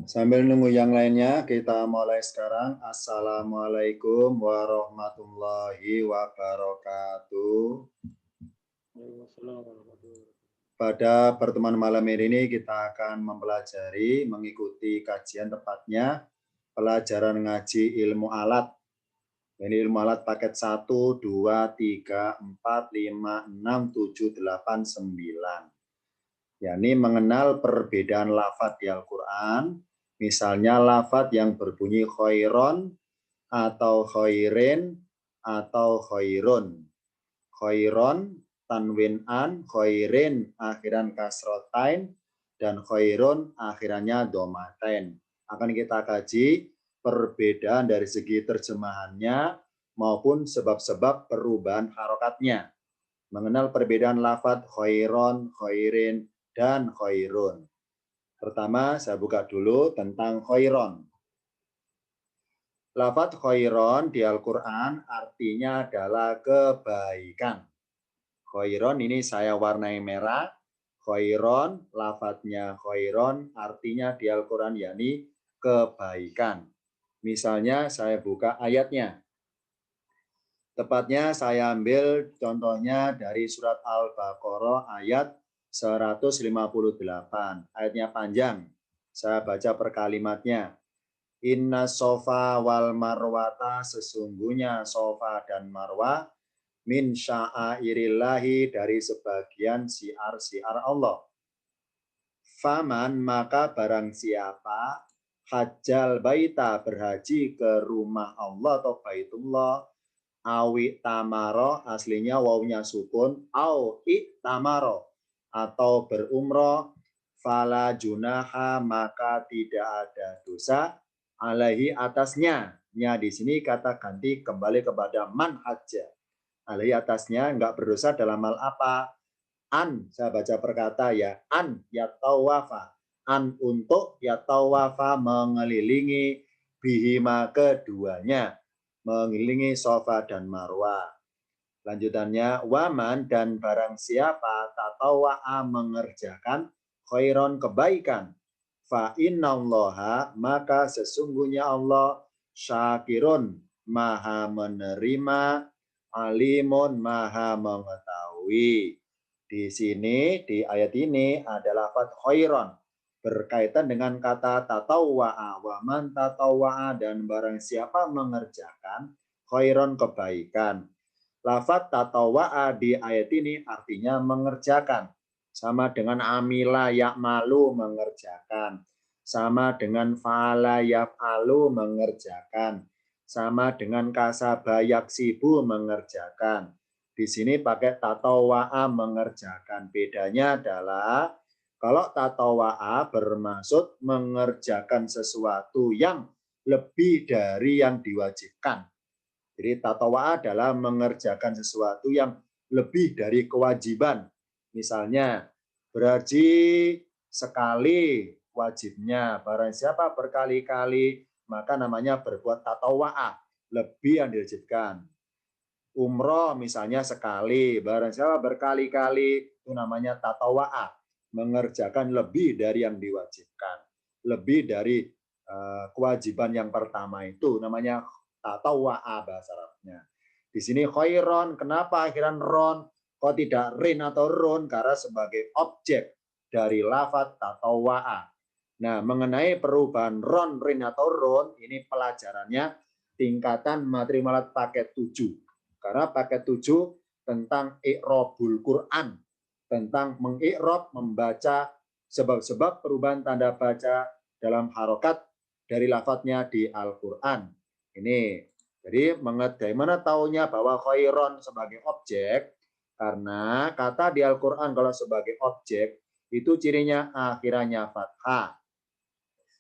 Sambil nunggu yang lainnya, kita mulai sekarang. Assalamualaikum warahmatullahi wabarakatuh. Pada pertemuan malam ini kita akan mempelajari, mengikuti kajian tepatnya pelajaran ngaji ilmu alat. Ini ilmu alat paket 1, 2, 3, 4, 5, 6, 7, 8, 9. Yakni mengenal perbedaan lafadz di Al-Quran. Misalnya lafadz yang berbunyi khairon atau khairin atau khairun. Khairon tanwin an, khairin akhiran kasrotain, dan khairun akhirannya domatain. Akan kita kaji perbedaan dari segi terjemahannya maupun sebab-sebab perubahan harokatnya. Mengenal perbedaan lafadz khairon, khairin, dan khairun. Pertama, saya buka dulu tentang khairon. Lafadz khairon di Al-Quran artinya adalah kebaikan. Khairon ini saya warnai merah. Khairon, lafadznya khairon artinya di Al-Quran yakni kebaikan. Misalnya saya buka ayatnya. Tepatnya saya ambil contohnya dari surat Al-Baqarah ayat 158. Ayatnya panjang. Saya baca per kalimatnya. Inna sofa wal marwata, sesungguhnya sofa dan marwah, min sya'airillahi, dari sebagian siar-siar Allah. Faman, maka barang siapa, hajjal baita, berhaji ke rumah Allah atau baitullah, awi tamaro, aslinya wawnya sukun, au tamaro, atau berumroh, fala junaha, maka tidak ada dosa, alaihi, atasnya. Ya, di sini kata ganti kembali kepada man hajja. Alaihi, atasnya, enggak berdosa dalam hal apa? An, saya baca perkata ya, an yatawafa, an untuk yatawafa, mengelilingi bihima, keduanya, mengelilingi sofa dan marwah. Lanjutannya, waman, dan barang siapa tatawa'a, mengerjakan khairon, kebaikan, fa innallaha, maka sesungguhnya Allah, syakirun, maha menerima, alimun, maha mengetahui. Di sini, di ayat ini ada lafadz khairon berkaitan dengan kata tatawa'a, waman tatawa'a, dan barang siapa mengerjakan khairon, kebaikan. Lafadz tatawa'a di ayat ini artinya mengerjakan. Sama dengan amila ya'malu, mengerjakan. Sama dengan fa'ala yaf'alu, mengerjakan. Sama dengan kasaba yaksibu, mengerjakan. Di sini pakai tatawa'a, mengerjakan. Bedanya adalah kalau tatawa'a bermaksud mengerjakan sesuatu yang lebih dari yang diwajibkan. Jadi tatawa'a adalah mengerjakan sesuatu yang lebih dari kewajiban. Misalnya berhaji sekali wajibnya, barang siapa berkali-kali maka namanya berbuat tatawa'a, lebih yang diwajibkan. Umroh misalnya sekali, barang siapa berkali-kali, itu namanya tatawa'a, mengerjakan lebih dari yang diwajibkan, lebih dari kewajiban yang pertama, itu namanya tatawa'a bahasa Arabnya. Di sini khairon, kenapa akhiran ron? Kok tidak rin atau run? Karena sebagai objek dari lafadz tatawa'a. Nah, mengenai perubahan ron, rin atau run, ini pelajarannya tingkatan materi malat paket 7. Karena paket 7 tentang i'robul Quran, tentang mengi'rob, membaca sebab-sebab perubahan tanda baca dalam harokat dari lafadznya di Al-Quran. Ini, jadi bagaimana taunya bahwa khairon sebagai objek? Karena kata di Al-Quran kalau sebagai objek, itu cirinya akhirannya fathah.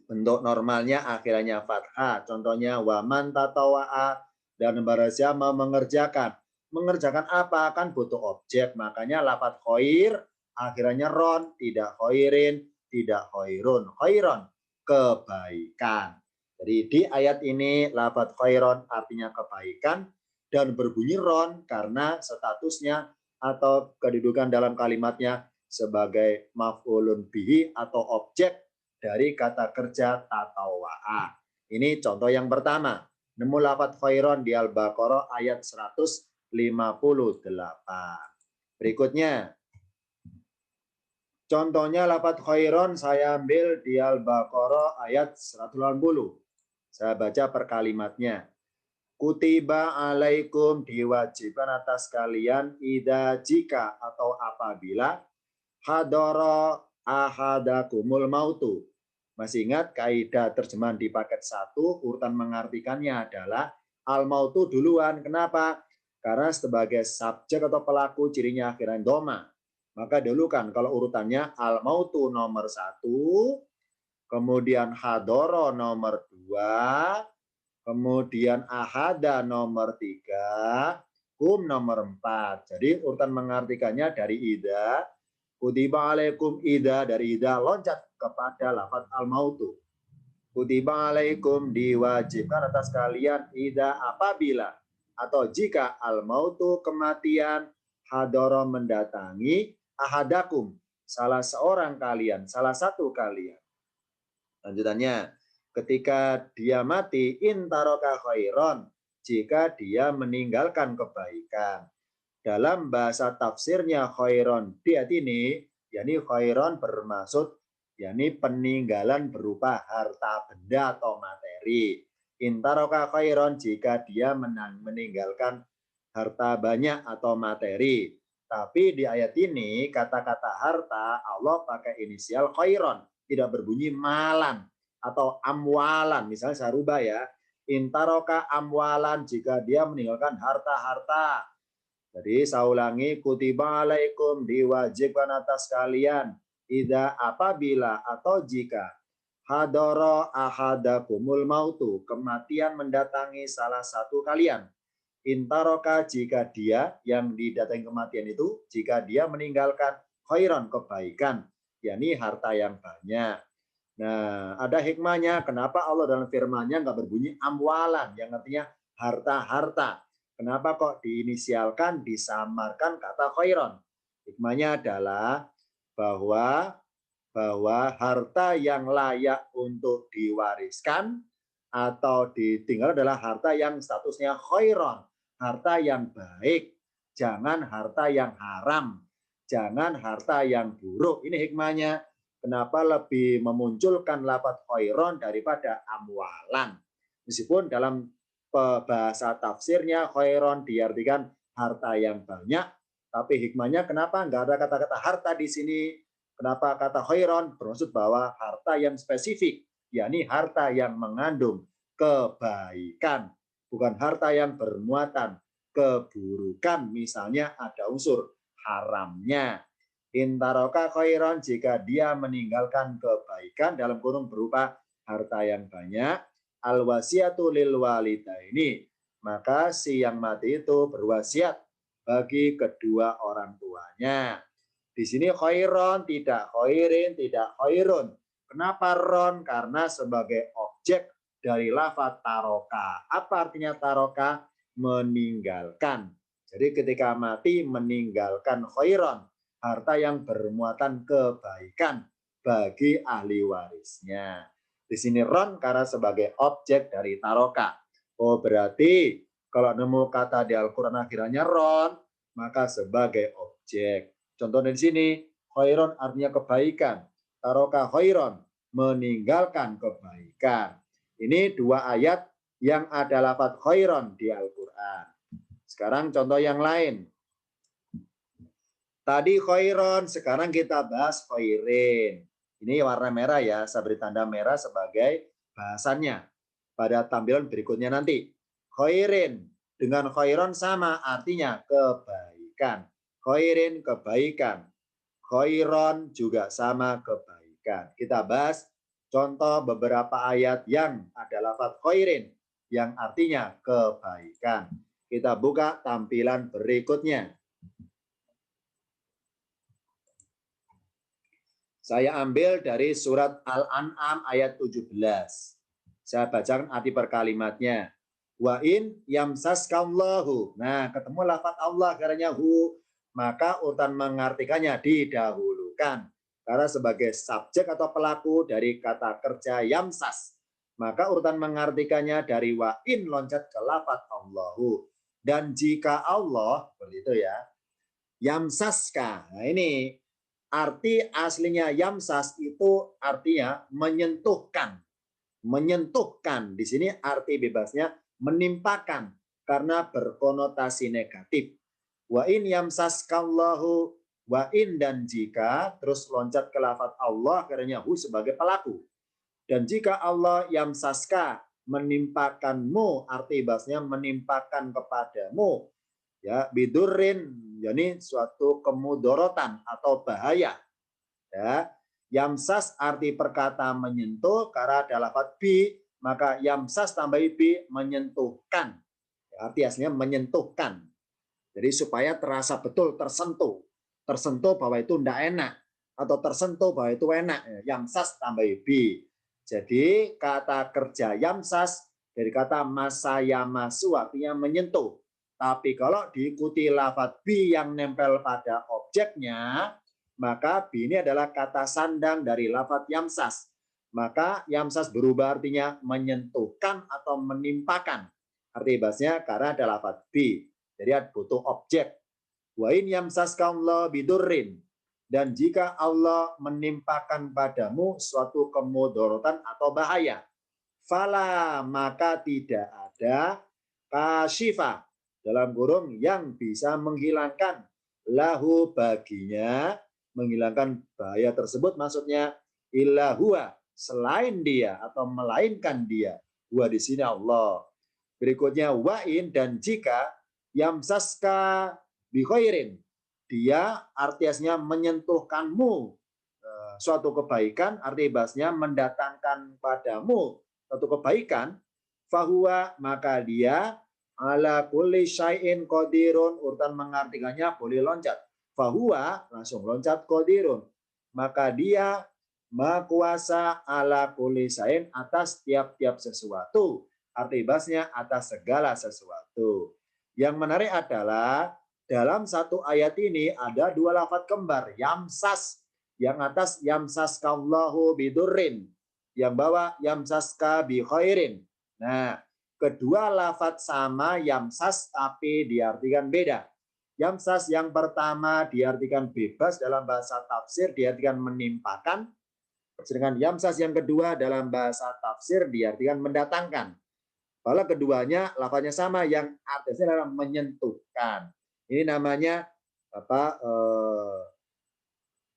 Bentuk normalnya akhirannya fathah. Contohnya waman tatawa'a, dan barang siapa mengerjakan. Mengerjakan apa? Kan butuh objek. Makanya lafadz khair akhirannya ron, tidak khairin, tidak khairun. Khairon, kebaikan. Jadi di ayat ini lafadz khairon artinya kebaikan dan berbunyi ron karena statusnya atau kedudukan dalam kalimatnya sebagai maf'ulun bihi atau objek dari kata kerja tatawa'a. Ini contoh yang pertama. Nemu lafadz khairon di Al-Baqarah ayat 158. Berikutnya, contohnya lafadz khairon saya ambil di Al-Baqarah ayat 180. Saya baca per kalimatnya. Kutiba alaikum diwajibkan atas kalian jika atau apabila hadara ahadakumul mautu. Masih ingat kaidah terjemahan di paket 1 urutan mengartikannya adalah al mautu duluan. Kenapa? Karena sebagai subjek atau pelaku cirinya akhiran doma. Maka dulu kan kalau urutannya al mautu nomor 1, kemudian hadara nomor 2, kemudian ahada nomor 3, kum nomor 4. Jadi urutan mengartikannya dari ida, kutiba alaikum ida, dari ida loncat kepada lafadz al-mautu. Kutiba alaikum diwajibkan atas kalian ida apabila atau jika al-mautu kematian hadara mendatangi ahadakum salah seorang kalian, salah satu kalian. Lanjutannya, ketika dia mati, intaroka khairon, jika dia meninggalkan kebaikan. Dalam bahasa tafsirnya khairon di ayat ini, yakni khairon bermaksud yakni peninggalan berupa harta benda atau materi. Intaroka khairon jika dia meninggalkan harta banyak atau materi. Tapi di ayat ini kata-kata harta Allah pakai inisial khairon. Tidak berbunyi malan atau amwalan. Misalnya saya rubah ya. Intaroka amwalan jika dia meninggalkan harta-harta. Jadi saya ulangi, kutiba alaikum diwajibkan atas kalian. Ida apabila atau jika. Hadara ahadakumul mautu. Kematian mendatangi salah satu kalian. Intaroka jika dia yang didatangi kematian itu. Jika dia meninggalkan khairan kebaikan. Yakni harta yang banyak. Nah, ada hikmahnya. Kenapa Allah dalam firman-Nya nggak berbunyi amwalan, yang artinya harta-harta? Kenapa kok diinisialkan, disamarkan kata khairon? Hikmahnya adalah bahwa harta yang layak untuk diwariskan atau ditinggal adalah harta yang statusnya khairon, harta yang baik, jangan harta yang haram. Jangan harta yang buruk. Ini hikmahnya. Kenapa lebih memunculkan lafadz khairon daripada amwalan. Meskipun dalam bahasa tafsirnya khairon diartikan harta yang banyak. Tapi hikmahnya kenapa nggak ada kata-kata harta di sini. Kenapa kata khairon? Bermaksud bahwa harta yang spesifik. Yakni harta yang mengandung kebaikan. Bukan harta yang bermuatan keburukan. Misalnya ada unsur haramnya. Intaroka khairon jika dia meninggalkan kebaikan dalam kurung berupa harta yang banyak. Al-wasiatu lil walidaini. Maka si yang mati itu berwasiat bagi kedua orang tuanya. Di sini khairon, tidak khairin, tidak khairun. Kenapa ron? Karena sebagai objek dari lafadz taroka. Apa artinya taroka? Meninggalkan. Jadi ketika mati meninggalkan khairon, harta yang bermuatan kebaikan bagi ahli warisnya. Di sini ron karena sebagai objek dari taroka. Oh berarti kalau nemu kata di Al-Quran akhirnya ron, maka sebagai objek. Contohnya di sini, khairon artinya kebaikan. Taroka khairon, meninggalkan kebaikan. Ini dua ayat yang ada lafadz khairon di Al-Quran. Sekarang contoh yang lain. Tadi khairon, sekarang kita bahas khairin. Ini warna merah ya, saya beri tanda merah sebagai bahasannya. Pada tampilan berikutnya nanti. Khairin dengan khairon sama artinya kebaikan. Khairin kebaikan. Khairon juga sama kebaikan. Kita bahas contoh beberapa ayat yang ada lafadz khairin yang artinya kebaikan. Kita buka tampilan berikutnya. Saya ambil dari surat Al-An'am ayat 17. Saya bacakan arti per kalimatnya. Wa in yamsaskallahu. Nah, ketemu lafadz Allah karena hu, maka urutan mengartikannya didahulukan. karena sebagai subjek atau pelaku dari kata kerja yamsas. Maka urutan mengartikannya dari wa in loncat ke lafadz Allahu. Dan jika Allah, begitu ya, yamsaska. Nah ini arti aslinya yamsas itu artinya menyentuhkan. Menyentuhkan. Di sini arti bebasnya menimpakan karena berkonotasi negatif. Wa in yamsaskallahu, wa in dan jika, terus loncat ke lafadz Allah karena hu sebagai pelaku. Dan jika Allah yamsaska menimpakanmu, arti bahasanya menimpakan kepadamu, ya bidurin, yakni suatu kemudorotan atau bahaya. Ya, yamsas arti perkata menyentuh, karena ada lafadz bi, maka yamsas tambah bi menyentuhkan. Ya, arti aslinya menyentuhkan. Jadi supaya terasa betul tersentuh. Tersentuh bahwa itu tidak enak. Atau tersentuh bahwa itu enak. Yamsas tambah bi. Jadi kata kerja yamsas dari kata masayamasu artinya menyentuh. Tapi kalau diikuti lafadz bi yang nempel pada objeknya, maka bi ini adalah kata sandang dari lafadz yamsas. Maka yamsas berubah artinya menyentuhkan atau menimpakan. Arti bahasanya karena ada lafadz bi. Jadi butuh objek. Wa in yamsaska Allah bidurrin. Dan jika Allah menimpakan padamu suatu kemudorotan atau bahaya, fala maka tidak ada kasyifa dalam kurung yang bisa menghilangkan lahu baginya, menghilangkan bahaya tersebut maksudnya illa huwa, selain dia atau melainkan dia. Huwa di sini Allah. Berikutnya wa in dan jika yamsaska bi khairin, dia artinya menyentuhkanmu suatu kebaikan, arti bahasnya mendatangkan padamu suatu kebaikan, fahuwa maka dia ala kulli syai'in qadirun, urutan mengartikannya boleh loncat. Fahuwa langsung loncat qadirun, maka dia maha kuasa ala kulli syai'in atas tiap-tiap sesuatu, arti bahasnya atas segala sesuatu. Yang menarik adalah dalam satu ayat ini ada dua lafadz kembar, yamsas, yang atas yamsaskallahu bidurrin, yang bawah yamsaska bi khairin. Nah, kedua lafadz sama yamsas tapi diartikan beda. Yamsas yang pertama diartikan bebas dalam bahasa tafsir, diartikan menimpakan. Sedangkan yamsas yang kedua dalam bahasa tafsir diartikan mendatangkan. Kalau keduanya lafadznya sama, yang artinya adalah menyentuhkan. Ini namanya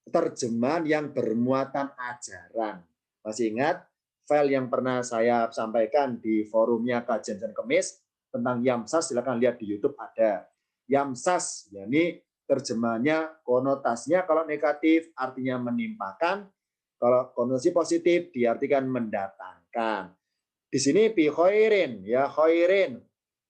terjemahan yang bermuatan ajaran. Masih ingat file yang pernah saya sampaikan di forumnya Kajian Senin Kemis tentang yamsas? Silakan lihat di YouTube ada. Yamsas, yakni terjemahannya konotasinya kalau negatif artinya menimpakan, kalau konotasi positif diartikan mendatangkan. Di sini bi khairin, ya khairin.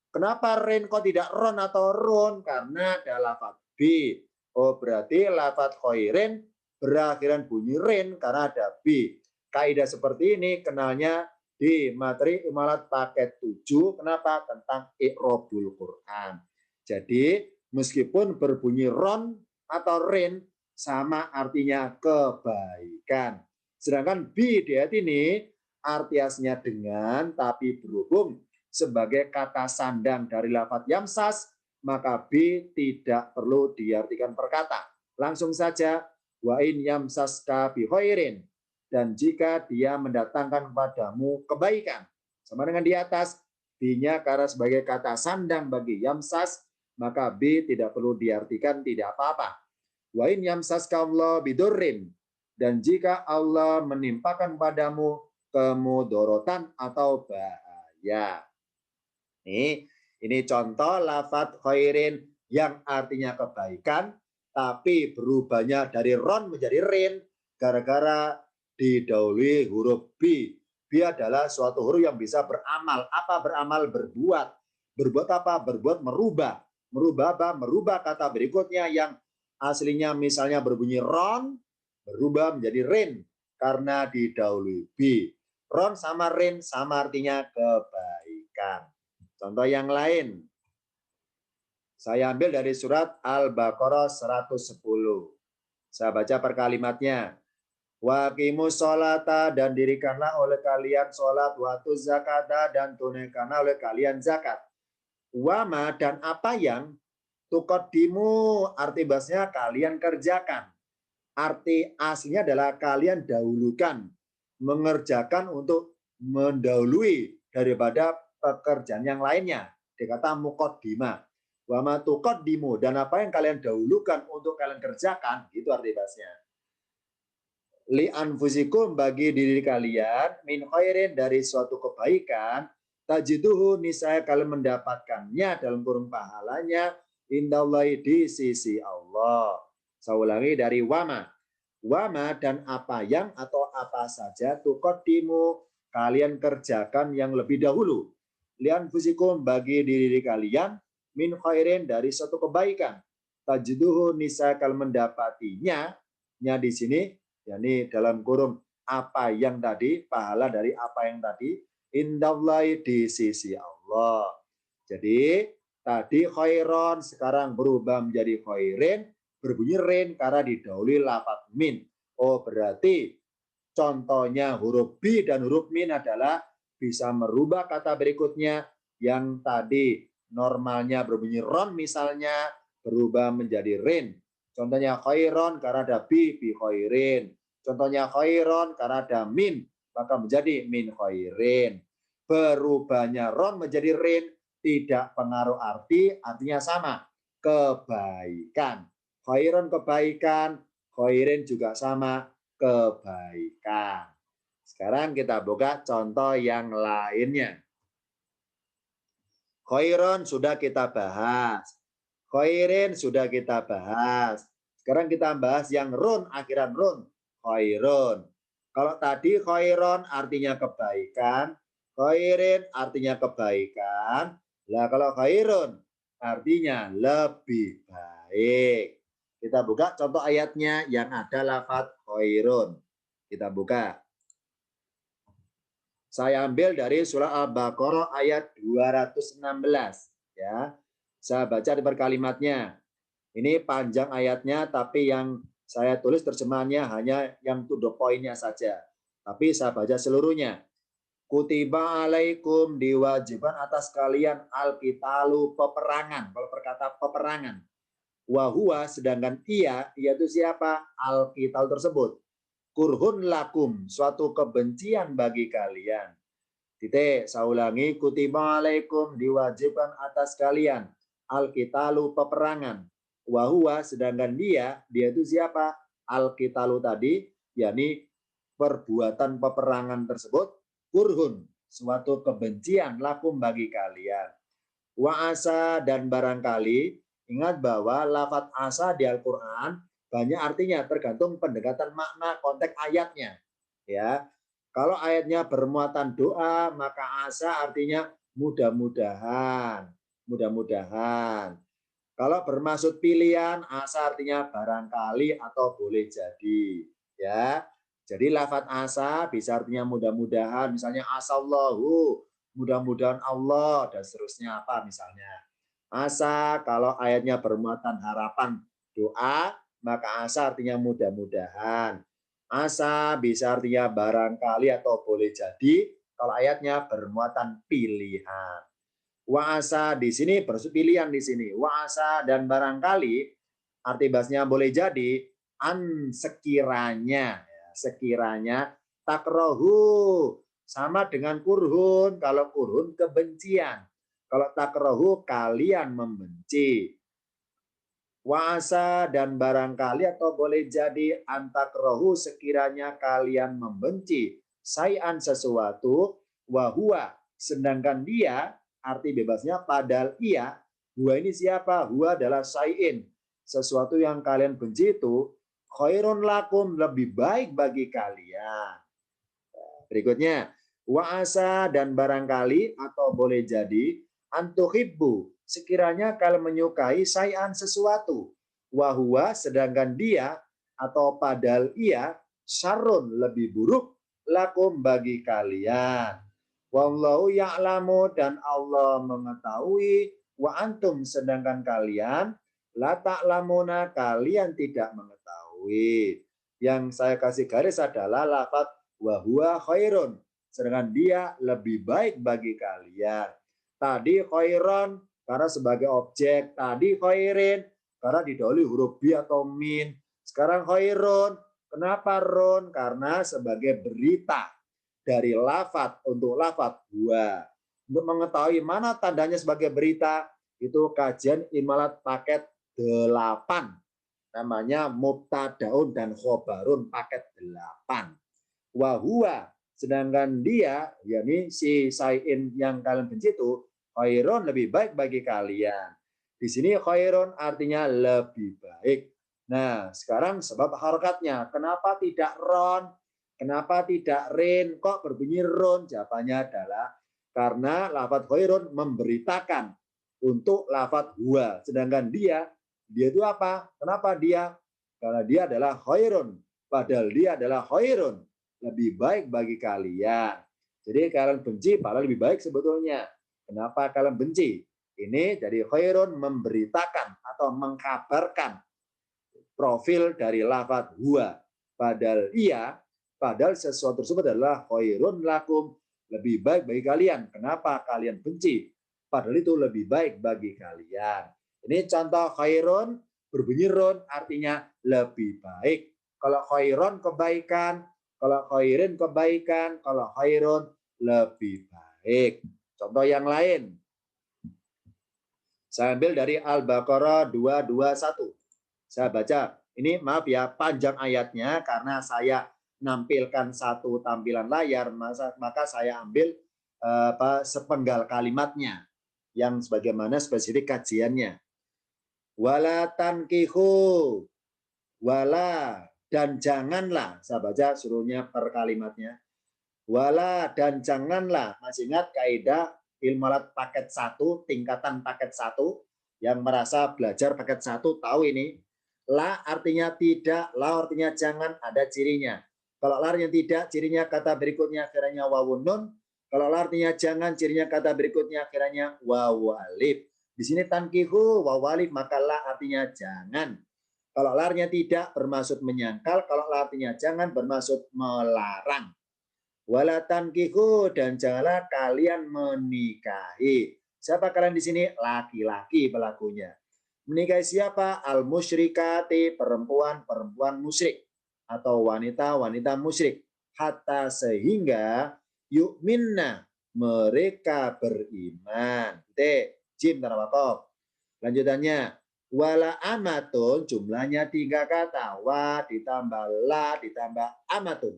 Kenapa rin kok tidak ron atau run? Karena ada lafadz bi. Oh, berarti lafadz khairin berakhiran bunyi rin karena ada bi. Kaidah seperti ini kenalnya di materi imalat paket 7. Kenapa? Tentang i'robul Quran. Jadi, meskipun berbunyi ron atau rin, sama artinya kebaikan. Sedangkan bi di ayat ini arti aslinya dengan, tapi berhubung sebagai kata sandang dari lafadz yamsas, maka bi tidak perlu diartikan perkata. Langsung saja, wa in yamsaska bi khairin, dan jika dia mendatangkan padamu kebaikan. Sama dengan di atas, bi-nya karena sebagai kata sandang bagi yamsas, maka bi tidak perlu diartikan tidak apa-apa. Wa in yamsaska Allah bidurrin, dan jika Allah menimpakan padamu kemudorotan atau bahaya. Ini contoh lafadz khairin yang artinya kebaikan, tapi berubahnya dari ron menjadi rin gara-gara didahului huruf bi. Bi adalah suatu huruf yang bisa beramal. Apa beramal? Berbuat. Berbuat apa? Berbuat merubah. Merubah apa? Merubah kata berikutnya yang aslinya misalnya berbunyi ron, berubah menjadi rin karena didahului bi. Ron sama rin sama artinya kebaikan. Contoh yang lain, saya ambil dari surat Al-Baqarah 110. Saya baca per kalimatnya. Waqimus sholata, dan dirikanlah oleh kalian sholat, watuz zakata, dan tunaikanlah oleh kalian zakat. Wama, dan apa yang tuqaddimu, arti bahasanya kalian kerjakan. Arti aslinya adalah kalian dahulukan, mengerjakan untuk mendahului daripada pekerjaan yang lainnya. Dikata muqaddimah. Wama tuqaddimu, dan apa yang kalian dahulukan untuk kalian kerjakan, itu arti bahasanya. Li anfusikum, bagi diri kalian, min khairin, dari suatu kebaikan, tajiduhu, niscaya kalian mendapatkannya dalam kurung pahalanya, indallahi, di sisi Allah. Saya ulangi dari wama. Wama, dan apa yang atau apa saja tuqaddimu, kalian kerjakan yang lebih dahulu. Li anfusikum, bagi diri kalian, min khairin, dari suatu kebaikan, tajiduhu, niscaya kalian mendapatinya, nya di sini yakni dalam kurung apa yang tadi, pahala dari apa yang tadi, indallahi, di sisi Allah. Jadi tadi khairon, sekarang berubah menjadi khairin, berbunyi rin karena didahului lafadz min. Oh, berarti contohnya huruf bi dan huruf min adalah bisa merubah kata berikutnya yang tadi normalnya berbunyi ron misalnya berubah menjadi rin. Contohnya khairon karena ada bi khairin. Contohnya khairon karena ada min, maka menjadi min khairin. Berubahnya ron menjadi rin tidak pengaruh arti, artinya sama, kebaikan. Khairon kebaikan, khairin juga sama, kebaikan. Sekarang kita buka contoh yang lainnya. Khairon sudah kita bahas. Khairin sudah kita bahas. Sekarang kita bahas yang run, akhiran run. Khairun. Kalau tadi khairon artinya kebaikan, khairin artinya kebaikan. Lah kalau khairun artinya lebih baik. Kita buka contoh ayatnya yang ada lafadz khairun. Kita buka. Saya ambil dari surah Al-Baqarah ayat 216 ya. Saya baca di perkalimatnya. Ini panjang ayatnya tapi yang saya tulis terjemahannya hanya yang to the point-nya saja. Tapi saya baca seluruhnya. Kutiba alaikum, diwajibkan atas kalian al-qitalu, peperangan. Kalau berkata peperangan. Wahua, sedangkan ia itu siapa? Al-qital tersebut. Kurhun lakum, suatu kebencian bagi kalian. Titik, saya ulangi, kutiba alaikum, diwajibkan atas kalian al-qitalu, peperangan. Wahua, sedangkan dia itu siapa? Al-qitalu tadi, yakni perbuatan peperangan tersebut, kurhun, suatu kebencian lakum bagi kalian. Wa asa, dan barangkali, ingat bahwa lafadz asa di Al-Quran banyak artinya, tergantung pendekatan makna konteks ayatnya. Ya, kalau ayatnya bermuatan doa, maka asa artinya mudah-mudahan, mudah-mudahan. Kalau bermaksud pilihan, asa artinya barangkali atau boleh jadi. Ya, jadi lafadz asa bisa artinya mudah-mudahan, misalnya asallahu, mudah-mudahan Allah, dan seterusnya apa misalnya. Asa kalau ayatnya bermuatan harapan doa, maka asa artinya mudah-mudahan. Asa bisa artinya barangkali atau boleh jadi kalau ayatnya bermuatan pilihan. Wa asa di sini bermaksud pilihan di sini. Wa asa dan barangkali arti bahasanya boleh jadi an sekiranya, sekiranya takrohu sama dengan kurhun. Kalau kurhun kebencian, kalau takrohu kalian membenci. Wa'asa dan barangkali atau boleh jadi antakrohu sekiranya kalian membenci sayan sesuatu, wahua sedangkan dia, arti bebasnya padahal ia, huwa ini siapa? Huwa adalah sayin, sesuatu yang kalian benci itu khairun lakum, lebih baik bagi kalian. Berikutnya, wa'asa dan barangkali atau boleh jadi antuhibbu, sekiranya kalian menyukai sayan sesuatu, wahua sedangkan dia atau padahal ia syarrun, lebih buruk, lakum bagi kalian. Wallahu ya'lamu, dan Allah mengetahui, wa antum sedangkan kalian la ta'lamuna, kalian tidak mengetahui. Yang saya kasih garis adalah lafaz wa huwa khairun. Sedangkan dia lebih baik bagi kalian. Tadi khairon karena sebagai objek, tadi khairin karena didahului huruf bi atau min. Sekarang khairun, kenapa run? Karena sebagai berita dari lafaz untuk lafaz huwa. Untuk mengetahui mana tandanya sebagai berita, itu kajian imalat paket 8. Namanya mubtadaun dan khobarun paket 8. Wahua, sedangkan dia, yakni si sayin yang kalian benci itu, khairun lebih baik bagi kalian. Di sini khairun artinya lebih baik. Nah, sekarang sebab harokatnya. Kenapa tidak ron? Kenapa tidak rin? Kok berbunyi ron? Jawabannya adalah karena lafadz khairun memberitakan untuk lafadz huwa. Sedangkan dia itu apa? Kenapa dia? Karena dia adalah khairun. Padahal dia adalah khairun. Lebih baik bagi kalian. Jadi kalian benci, padahal lebih baik sebetulnya. Kenapa kalian benci? Ini dari khairun memberitakan atau mengkabarkan profil dari lafadz huwa. Padahal sesuatu tersebut adalah khairun lakum, lebih baik bagi kalian. Kenapa kalian benci? Padahal itu lebih baik bagi kalian. Ini contoh khairun berbunyi ron artinya lebih baik. Kalau khairon kebaikan, kalau khairin kebaikan, kalau khairun lebih baik. Contoh yang lain. Saya ambil dari Al-Baqarah 221. Saya baca. Ini maaf ya, panjang ayatnya karena saya nampilkan satu tampilan layar, maka saya ambil sepenggal kalimatnya yang sebagaimana spesifik kajiannya. Wala tankihu, wala dan janganlah. Saya baca suruhnya per kalimatnya. Wala dan janganlah. Masih ingat kaidah ilmu alat paket 1, tingkatan paket 1 yang merasa belajar paket 1 tahu ini. La artinya tidak, la artinya jangan, ada cirinya. Kalau la artinya tidak, cirinya kata berikutnya akhirnya wawun nun. Kalau la artinya jangan, cirinya kata berikutnya akhirnya wawu alif. Di sini tankihu wawalif, maka la artinya jangan. Kalau la artinya tidak bermaksud menyangkal, kalau la artinya jangan bermaksud melarang. Wala tankihu dan janganlah kalian menikahi. Siapa kalian di sini? Laki-laki pelakunya. Menikahi siapa? Al musyrikati, perempuan musyrik atau wanita musyrik. Hatta sehingga yu'minna, mereka beriman. Jim tarawakof. Lanjutannya, wala amatun, jumlahnya 3 kata. Wa ditambah la ditambah amatun.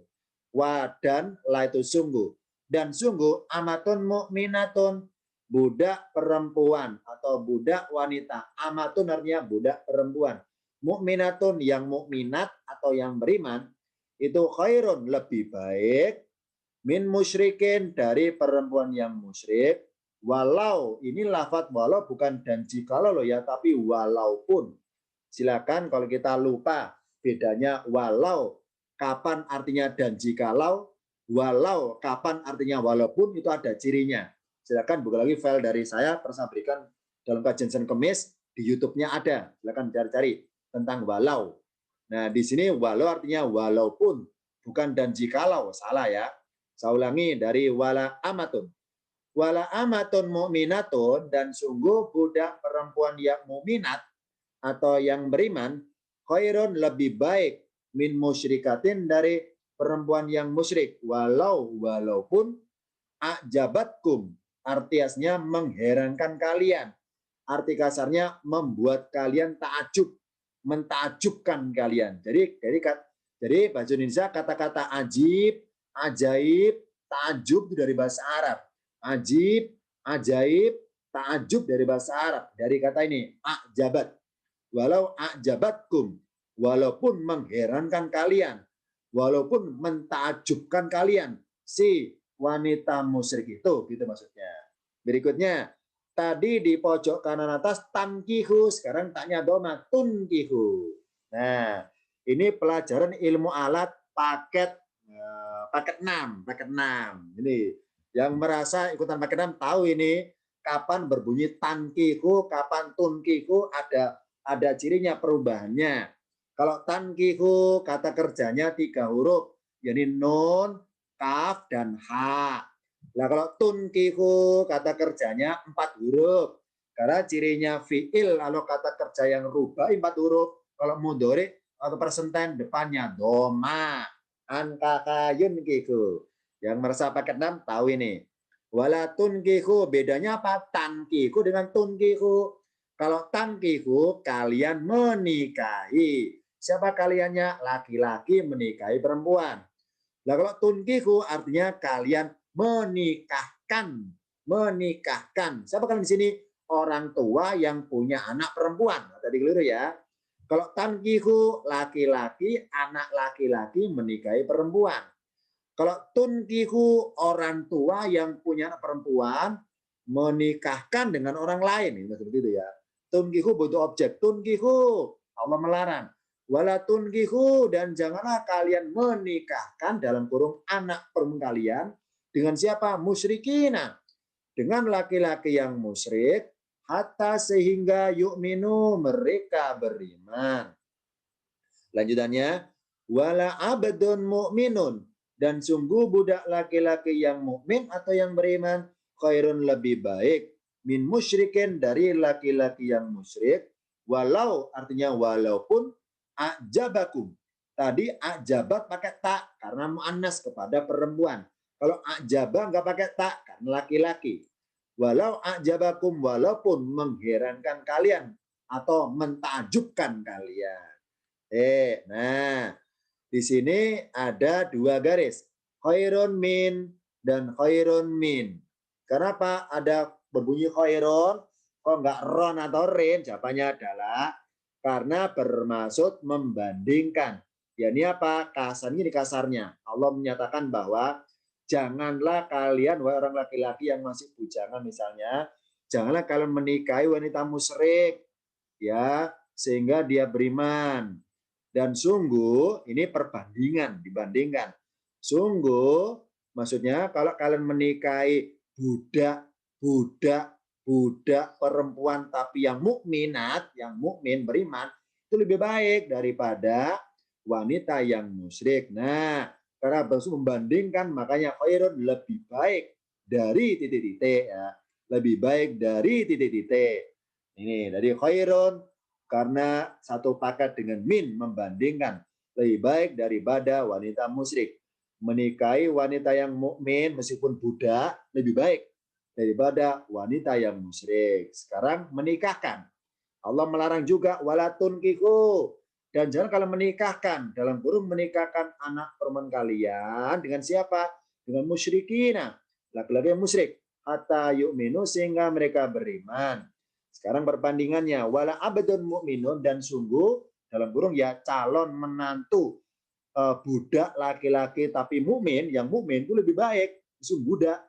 Wa dan la itu sungguh. Dan sungguh amatun mu'minatun, budak perempuan atau budak wanita. Amatun artinya budak perempuan. Mu'minatun yang mukminat atau yang beriman, itu khairun lebih baik min musyrikin dari perempuan yang musyrik. Walau, ini lafadz walau bukan dan jikalau loh ya, tapi walaupun. Silakan kalau kita lupa bedanya walau kapan artinya dan jikalau, walau kapan artinya walaupun, itu ada cirinya. Silakan buka lagi file dari saya, pernah berikan dalam kajian Senin Kemis, di YouTube-nya ada. Silakan cari-cari tentang walau. Nah, di sini walau artinya walaupun, bukan dan jikalau, salah ya. Saya ulangi dari wala amatun. Wala amatun mu'minatun, dan sungguh budak perempuan yang mukminat atau yang beriman, khairun lebih baik min musyrikatin dari perempuan yang musyrik. Walaupun ajabatkum, artinya mengherankan kalian. Arti kasarnya membuat kalian takjub, mentakjubkan kalian. Jadi bahasa Indonesia kata-kata ajib, ajaib, takjub itu dari bahasa Arab. Ajib, ajaib, takjub dari bahasa Arab. Dari kata ini, ajabat. Walau ajabatkum, walaupun mengherankan kalian, walaupun mentakjubkan kalian si wanita musyrik itu, gitu maksudnya. Berikutnya, tadi di pojok kanan atas tankihu, sekarang taknya doma tunkihu. Nah, ini pelajaran ilmu alat paket 6. Ini yang merasa ikutan paket 6 tahu ini kapan berbunyi tankihu, kapan tunkihu, ada cirinya perubahannya. Kalau tankihu kata kerjanya 3 huruf, yakni nun, kaf, dan ha. Nah kalau tunkihu kata kerjanya 4 huruf. Karena cirinya fi'il kalau kata kerja yang rubah 4 huruf. Kalau mudhari atau present tense depannya doma. Ankakayun kiku. Yang merasa paket 6 tahu ini. Wala tunkihu bedanya apa? Tankihu dengan tunkihu. Kalau tankihu kalian menikahi. Siapa kaliannya? Laki-laki menikahi perempuan. Nah kalau tunkihu artinya kalian menikahkan. Menikahkan. Siapa kalian di sini? Orang tua yang punya anak perempuan. Tadi keliru ya. Kalau tankihu laki-laki, anak laki-laki menikahi perempuan. Kalau tunkihu orang tua yang punya anak perempuan menikahkan dengan orang lain. Ini seperti itu ya. Tunkihu butuh objek. Tunkihu Allah melarang. Wala tunkihu dan janganlah kalian menikahkan dalam kurung anak perempuan kalian dengan siapa? Musyrikina. Dengan laki-laki yang musyrik hatta sehingga yu'minu mereka beriman. Lanjutannya wala abdun mu'minun dan sungguh budak laki-laki yang mukmin atau yang beriman khairun lebih baik min musyrikin dari laki-laki yang musyrik walau artinya walaupun ajabakum. Tadi ajabat pakai tak karena muannas kepada perempuan. Kalau ajaba nggak pakai tak karena laki-laki. Walau ajabakum walaupun mengherankan kalian atau mentakjubkan kalian. Nah, di sini ada 2 garis. Khairun min dan khairun min. Kenapa ada berbunyi khairun? Kok nggak ron atau rin? Jawabannya adalah karena bermaksud membandingkan. Ya ini apa? Kasarnya di kasarnya. Allah menyatakan bahwa janganlah kalian, wahai orang laki-laki yang masih bujangan misalnya, janganlah kalian menikahi wanita musyrik, ya, sehingga dia beriman. Dan sungguh ini perbandingan, dibandingkan. Sungguh maksudnya kalau kalian menikahi budak perempuan tapi yang mukminat, yang mukmin beriman itu lebih baik daripada wanita yang musyrik. Nah, karena maksud membandingkan makanya khairun lebih baik dari titik-titik ya. Lebih baik dari titik-titik. Ini dari khairun karena satu paket dengan min membandingkan lebih baik daripada wanita musyrik. Menikahi wanita yang mukmin meskipun budak lebih baik daripada wanita yang musyrik. Sekarang menikahkan. Allah melarang juga walatun kiku dan jangan kalau menikahkan dalam kurung menikahkan anak perempuan kalian dengan siapa? Dengan musyrikina, laki-laki yang musyrik. Hatta yu'minu sehingga mereka beriman. Sekarang perbandingannya wala abdun mu'minun dan sungguh dalam kurung ya calon menantu budak laki-laki tapi mukmin, yang mukmin itu lebih baik sungguh budak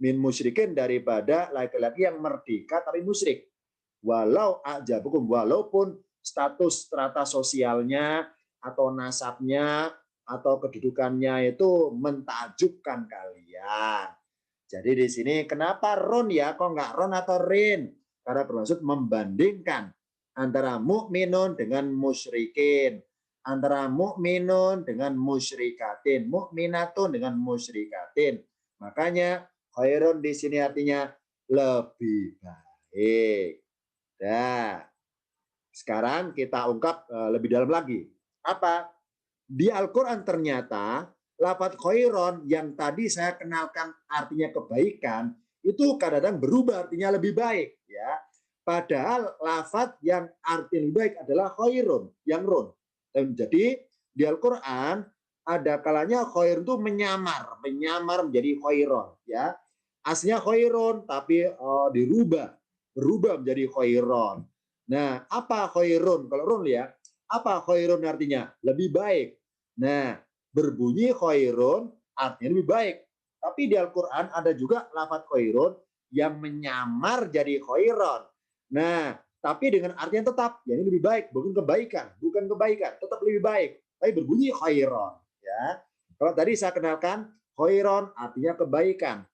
min musyrikin daripada laki-laki yang merdeka tapi musyrik. Walau ajabukum walaupun status strata sosialnya atau nasabnya atau kedudukannya itu mentakjubkan kalian. Jadi di sini kenapa ron ya? Kok nggak ron atau rin? Karena bermaksud membandingkan antara mukminun dengan musyrikin, antara mukminun dengan musyrikatin, mukminatun dengan musyrikatin. Makanya khairun di sini artinya lebih baik. Nah, sekarang kita ungkap lebih dalam lagi. Apa? Di Al-Quran ternyata lafadz khairon yang tadi saya kenalkan artinya kebaikan itu kadang-kadang berubah artinya lebih baik ya. Padahal lafadz yang arti lebih baik adalah khairun, yang run. Dan jadi di Al-Quran ada kalanya khair itu menyamar menjadi khairon ya. Aslinya khairun tapi berubah menjadi khairon. Nah, apa khairun? Kalau run ya, apa khairun artinya? Lebih baik. Nah, berbunyi khairun artinya lebih baik. Tapi di Al-Quran ada juga lafadz khairun yang menyamar jadi khairon. Nah, tapi dengan arti yang tetap, ya ini lebih baik, bukan kebaikan, tetap lebih baik. Tapi berbunyi khairon. Ya, kalau tadi saya kenalkan khairon artinya kebaikan.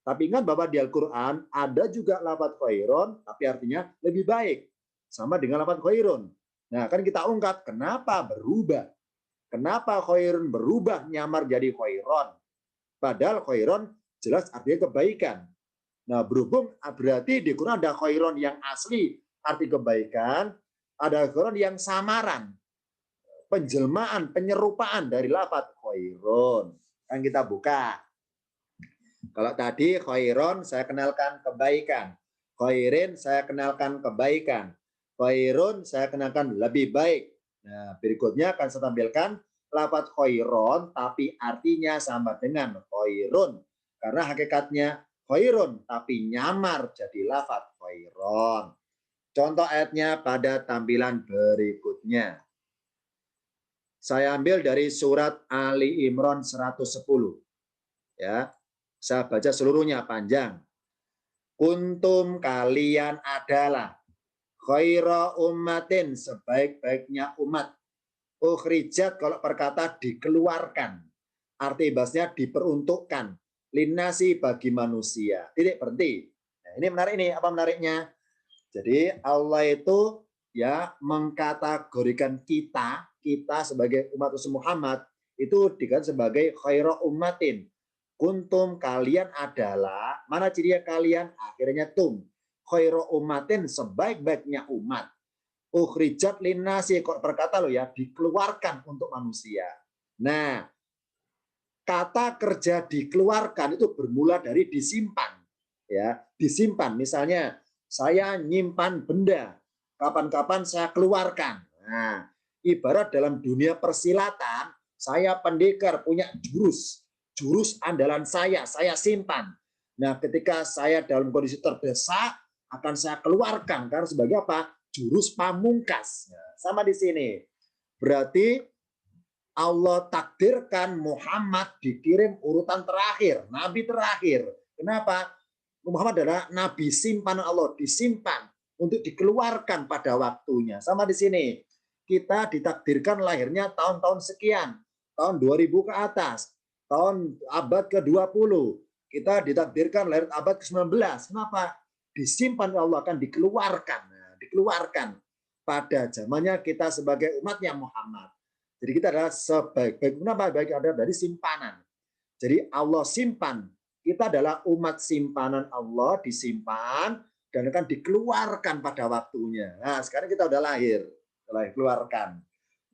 Tapi ingat bahwa di Al-Quran ada juga lafadz khairon, tapi artinya lebih baik. Sama dengan lafadz khairun. Nah, kan kita ungkap kenapa berubah. Kenapa khairun berubah nyamar jadi khairon? Padahal khairon jelas artinya kebaikan. Nah, berhubung berarti di Quran ada khairon yang asli, arti kebaikan, ada khairon yang samaran, penjelmaan, penyerupaan dari lafaz khairun. Kan kita buka. Kalau tadi khairon saya kenalkan kebaikan. Khairin saya kenalkan kebaikan. Khairun saya kenalkan lebih baik. Nah, berikutnya akan saya tampilkan lafaz khairon tapi artinya sama dengan khairun. Karena hakikatnya khairun tapi nyamar jadi lafaz khairon. Contoh ayatnya pada tampilan berikutnya. Saya ambil dari surat Ali Imran 110. Ya. Saya baca seluruhnya panjang. Kuntum kalian adalah khaira ummatin sebaik-baiknya umat. Ukhrijat kalau perkata dikeluarkan. Arti bahasanya diperuntukkan. Linnasi bagi manusia. Titik berhenti. Nah, ini menarik ini. Apa menariknya? Jadi Allah itu ya mengkategorikan kita sebagai umat Rasul Muhammad itu dikatakan sebagai khaira ummatin. Kuntum kalian adalah, mana cirinya kalian? Akhirnya tum. Khairu ummatin sebaik-baiknya umat. Ukhrijat linnasi, kok berkata lo ya, dikeluarkan untuk manusia. Nah, kata kerja dikeluarkan itu bermula dari disimpan. Ya, disimpan. Misalnya, saya nyimpan benda, kapan-kapan saya keluarkan. Nah, ibarat dalam dunia persilatan, saya pendekar punya jurus andalan saya simpan. Nah, ketika saya dalam kondisi terdesak, akan saya keluarkan karena sebagai apa? Jurus pamungkas. Nah, sama di sini. Berarti Allah takdirkan Muhammad dikirim urutan terakhir, nabi terakhir. Kenapa? Muhammad adalah nabi simpanan Allah, disimpan untuk dikeluarkan pada waktunya. Sama di sini. Kita ditakdirkan lahirnya tahun-tahun sekian, tahun 2000 ke atas, tahun abad ke-20. Kita ditakdirkan lahir abad ke-19. Kenapa? Disimpan Allah akan dikeluarkan. Nah, dikeluarkan pada zamannya kita sebagai umatnya Muhammad. Jadi kita adalah sebaik-baik. Kenapa baik adalah dari simpanan. Jadi Allah simpan. Kita adalah umat simpanan Allah, disimpan dan akan dikeluarkan pada waktunya. Nah, sekarang kita udah lahir, telah dikeluarkan.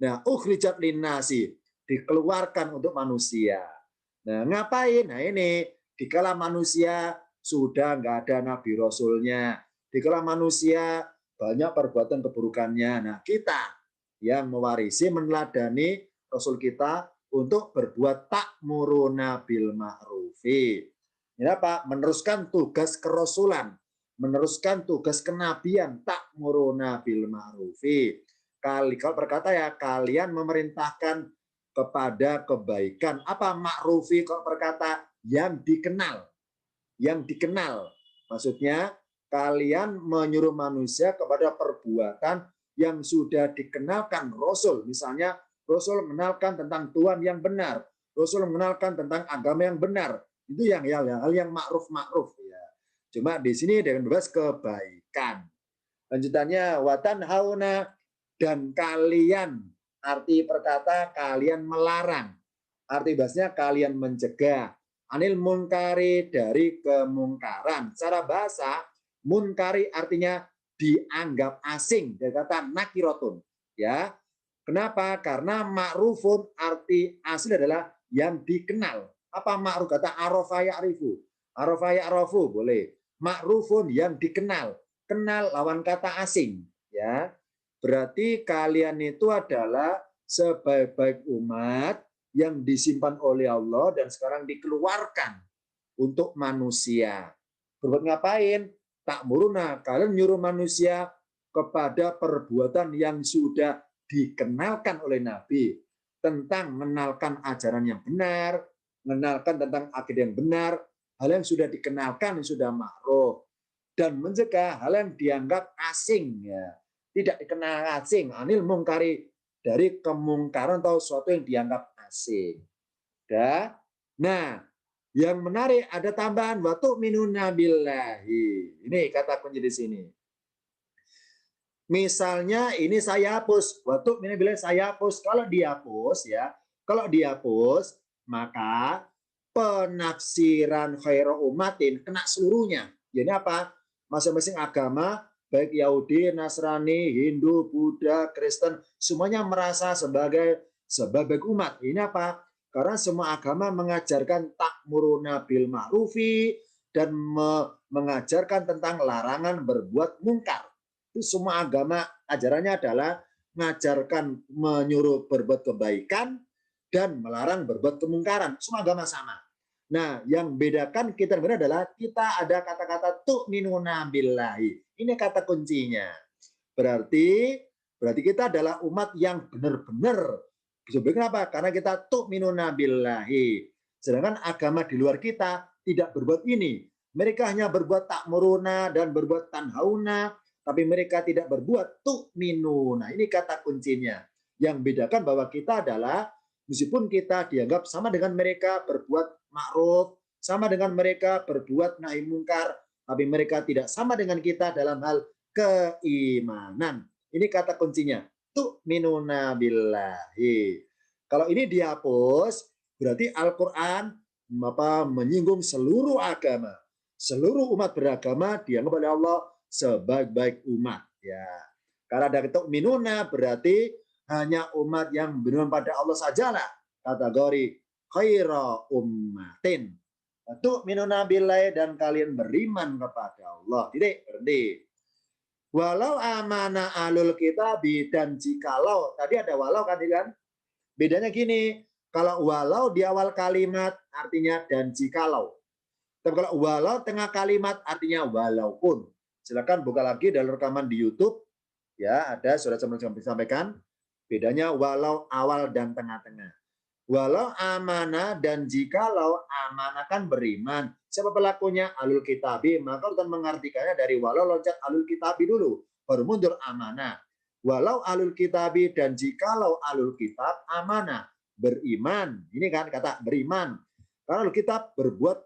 Nah, ukhrijat linnasi, dikeluarkan untuk manusia. Nah, ngapain? Nah, ini dikala manusia sudah nggak ada nabi rasulnya, dikala manusia banyak perbuatan keburukannya. Nah, kita yang mewarisi meneladani Rasul kita untuk berbuat ta'muruna bil ma'rufi. Ini apa? Meneruskan tugas kerasulan, meneruskan tugas kenabian, ta'muruna bil ma'rufi. Kalau berkata ya, kalian memerintahkan kepada kebaikan. Apa ma'rufi kalau berkata yang dikenal? Yang dikenal. Maksudnya kalian menyuruh manusia kepada perbuatan yang sudah dikenalkan Rasul. Misalnya Rasul mengenalkan tentang Tuhan yang benar, Rasul mengenalkan tentang agama yang benar. Itu yang hal yang ma'ruf ya. Cuma di sini dengan bebas kebaikan. Lanjutannya watan hauna, dan kalian, arti perkata kalian melarang. Arti bahasanya kalian mencegah. Anil munkari, dari kemungkaran. Secara bahasa munkari artinya dianggap asing, dari kata nakirotun. Ya, kenapa? Karena ma'rufun arti asli adalah yang dikenal. Apa ma'ruf? Kata arafa ya'rifu. Arafa ya'rafu boleh. Ma'rufun yang dikenal. Kenal lawan kata asing. Ya, berarti kalian itu adalah sebaik-baik umat yang disimpan oleh Allah dan sekarang dikeluarkan untuk manusia. Berbuat ngapain? Ta'muruna, kalian nyuruh manusia kepada perbuatan yang sudah dikenalkan oleh Nabi, tentang mengenalkan ajaran yang benar, mengenalkan tentang akidah yang benar, hal yang sudah dikenalkan, yang sudah ma'ruf, dan mencegah hal yang dianggap asing, ya, tidak dikenal asing, anil mungkari, dari kemungkaran atau sesuatu yang dianggap asing. Nah, yang menarik ada tambahan wa tu'minuna billahi. Ini kata kunci di sini. Misalnya ini saya hapus, waktu ini bilang saya hapus. Kalau dihapus ya, kalau dihapus maka penafsiran khairu ummatin kena seluruhnya. Jadi apa? Masing-masing agama baik Yahudi, Nasrani, Hindu, Buddha, Kristen semuanya merasa sebagai umat. Ini apa? Karena semua agama mengajarkan ta'muruna bil ma'rufi dan mengajarkan tentang larangan berbuat mungkar. Itu semua agama ajarannya adalah mengajarkan menyuruh berbuat kebaikan dan melarang berbuat kemungkaran. Semua agama sama. Nah, yang bedakan kita adalah kita ada kata-kata tu'minuna billahi. Ini kata kuncinya. Berarti kita adalah umat yang benar-benar. Kenapa? Karena kita tu'minuna billahi. Sedangkan agama di luar kita tidak berbuat ini. Mereka hanya berbuat ta'muruna dan berbuat tanhauna, tapi mereka tidak berbuat tu'minuna. Ini kata kuncinya. Yang bedakan bahwa kita adalah meskipun kita dianggap sama dengan mereka berbuat ma'ruf, sama dengan mereka berbuat nahi mungkar, tapi mereka tidak sama dengan kita dalam hal keimanan. Ini kata kuncinya. Tu'minuna billahi. Kalau ini dihapus, berarti Al-Quran menyinggung seluruh agama. Seluruh umat beragama dianggap oleh Allah sebaik-baik umat. Ya, karena ada tu'minuna berarti hanya umat yang beriman pada Allah sajalah kategori khaira ummatin. Tu'minuna billahi dan kalian beriman kepada Allah. Tidak berhenti. Walau amanah alul kitabi dan jikalau tadi ada walau kan, bedanya gini, kalau walau di awal kalimat artinya dan jikalau. Tapi kalau walau tengah kalimat artinya walaupun. Silakan buka lagi dalam rekaman di YouTube, ya ada sudah sampaikan bedanya walau awal dan tengah-tengah. Walau amanah dan jikalau amanah kan beriman. Siapa pelakunya? Alul kitabi. Maka kita mengartikannya dari walau loncat alul kitabi dulu, baru mundur amanah. Walau alul kitabi dan jikalau alul kitab amanah beriman. Ini kan kata beriman. Karena alul kitab berbuat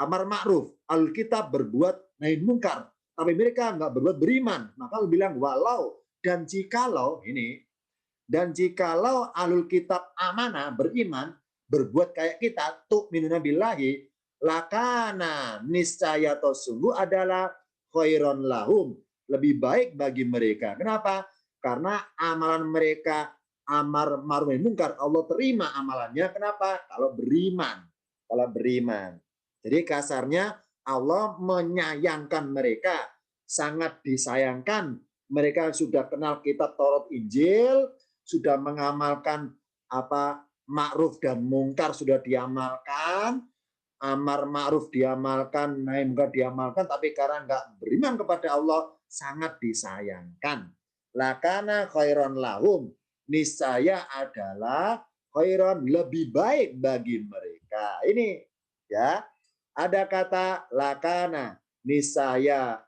amar ma'ruf, alul kitab berbuat nahi mungkar, tapi mereka nggak berbuat beriman. Maka bilang walau dan jikalau ini. Dan jikalau alul kitab amanah beriman berbuat kayak kita tu'minuna billahi lakana niscaya atau sungguh adalah khairon lahum lebih baik bagi mereka. Kenapa? Karena amalan mereka amar ma'ruf mungkar Allah terima amalannya. Kenapa? Kalau beriman. Kalau beriman. Jadi kasarnya Allah menyayangkan mereka, sangat disayangkan. Mereka sudah kenal kitab Taurat Injil, sudah mengamalkan apa ma'ruf dan mungkar sudah diamalkan, amar ma'ruf diamalkan, nahi mungkar diamalkan, tapi karena nggak beriman kepada Allah sangat disayangkan. Lakana khairon lahum, niscaya adalah khairon lebih baik bagi mereka. Ini ya, ada kata lakana, niscaya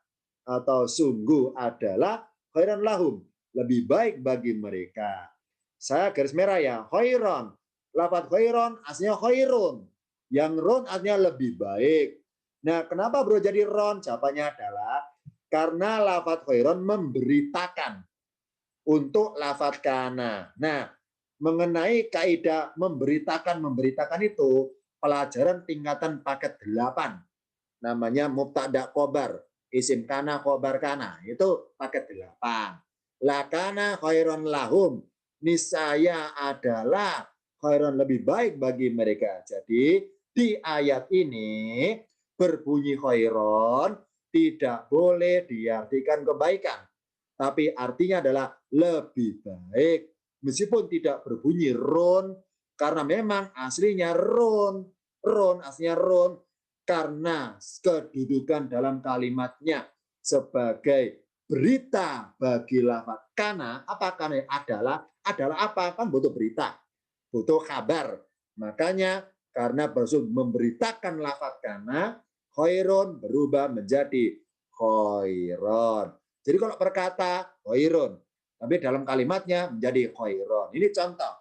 atau sungguh adalah khairon lahum, lebih baik bagi mereka. Saya garis merah ya, khairon. Lafadz khairon aslinya khairun. Yang ron artinya lebih baik. Nah, kenapa bro jadi ron? Jawabannya adalah karena lafadz khairon memberitakan untuk lafadz kana. Nah, mengenai kaidah memberitakan itu pelajaran tingkatan paket 8. Namanya mubtada khobar, isim kana khobar kana. Itu paket 8. Lakana khairon lahum, niscaya adalah khairon lebih baik bagi mereka. Jadi di ayat ini berbunyi khairon tidak boleh diartikan kebaikan, tapi artinya adalah lebih baik. Meskipun tidak berbunyi ron, karena memang aslinya ron aslinya ron, karena kedudukan dalam kalimatnya sebagai berita bagi lafaz kana. Apa kana? Adalah apa? Kan butuh berita, butuh kabar. Makanya karena bermaksud memberitakan lafaz kana, khairun berubah menjadi khairon. Jadi kalau berkata khairun, tapi dalam kalimatnya menjadi khairon. Ini contoh.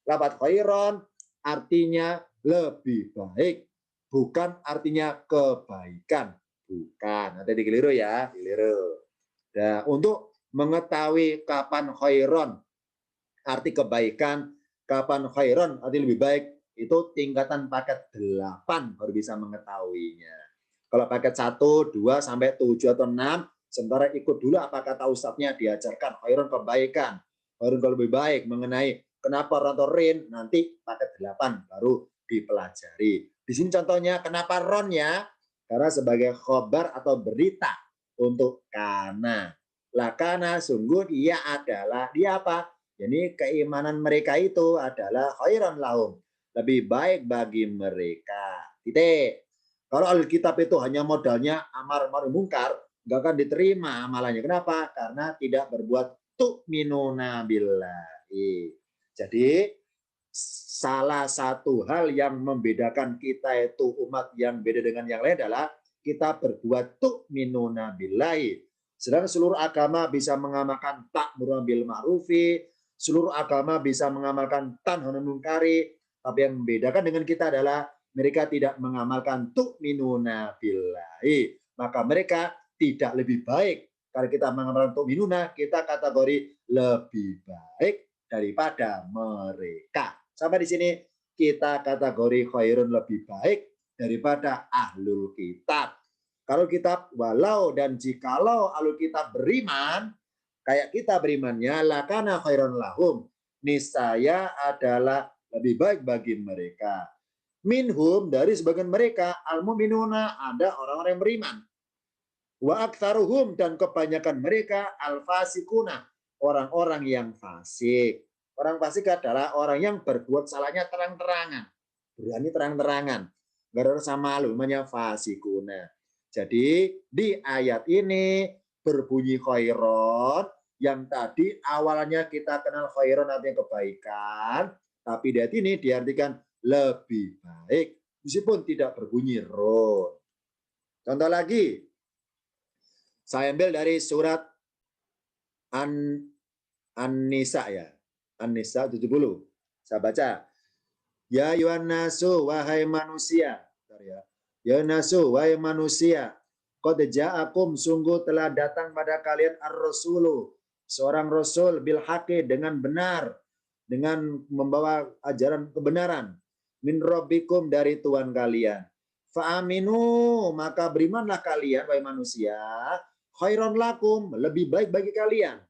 Lafaz khairon artinya lebih baik, bukan artinya kebaikan. Bukan. Nanti dikeliru ya, dikeliru. Nah, untuk Mengetahui kapan khairon, arti kebaikan, kapan khairon, arti lebih baik, itu tingkatan paket 8 baru bisa mengetahuinya. Kalau paket 1, 2, sampai 7 atau 6, sementara ikut dulu apa kata ustadznya, diajarkan khairon kebaikan, khairon lebih baik mengenai kenapa ron, nanti paket 8 baru dipelajari. Di sini contohnya kenapa ron ya? Karena sebagai khobar atau berita untuk kana. Lakana sungguh dia adalah, dia apa? Jadi keimanan mereka itu adalah khairan lahum, lebih baik bagi mereka. Titik. Kalau Alkitab itu hanya modalnya amar ma'ruf mungkar, nggak akan diterima amalannya. Kenapa? Karena tidak berbuat tu'minuna billahi. Jadi salah satu hal yang membedakan kita itu umat yang beda dengan yang lain adalah kita berbuat tu'minuna billahi. Sedangkan seluruh agama bisa mengamalkan ta'muru bil ma'rufi, seluruh agama bisa mengamalkan tanha mungkari, tapi yang membedakan dengan kita adalah mereka tidak mengamalkan tu'minuna billahi. Maka mereka tidak lebih baik. Kalau kita mengamalkan tu'minuna, kita kategori lebih baik daripada mereka. Sampai di sini kita kategori khairun lebih baik daripada ahlul kitab. Kalau kitab walau dan jikalau ahlul kitab beriman, kayak kita berimannya, lakana khairan lahum, niscaya adalah lebih baik bagi mereka. Minhum, dari sebagian mereka, al-mu'minuna, ada orang-orang yang beriman. Wa aktsaruhum, dan kebanyakan mereka, al-fasikuna, orang-orang yang fasik. Orang fasik adalah orang yang berbuat salahnya terang-terangan. Berani terang-terangan. Gak ada rasa malu, namanya fasikuna. Jadi di ayat ini berbunyi khairon, yang tadi awalnya kita kenal khairon artinya kebaikan, tapi di ayat ini diartikan lebih baik, meskipun tidak berbunyi ron. Contoh lagi, saya ambil dari surat An-Nisa ya. An-Nisa 70. Saya baca. Ya ayuhan nasu, wahai manusia. Ya nasu, wahai manusia. Qad ja'akum, sungguh telah datang pada kalian ar-rasulu, seorang rasul bil haqi, dengan benar, dengan membawa ajaran kebenaran, min rabbikum, dari Tuhan kalian. Fa'aminu, maka berimanlah kalian wahai manusia, khairon lakum, lebih baik bagi kalian.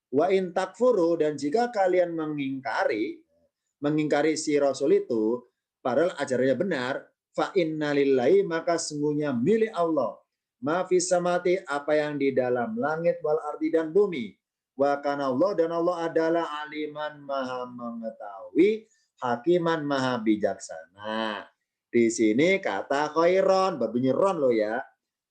Wa in takfuru, dan jika kalian mengingkari si rasul itu padahal ajarannya benar, fa innalillahi, maka sungguhnya milik Allah, ma fis samati, apa yang di dalam langit, wal ardi, dan bumi. Wa kana Allah, dan Allah adalah aliman, maha mengetahui, hakiman, maha bijaksana. Di sini kata khairon berbunyi ron loh ya.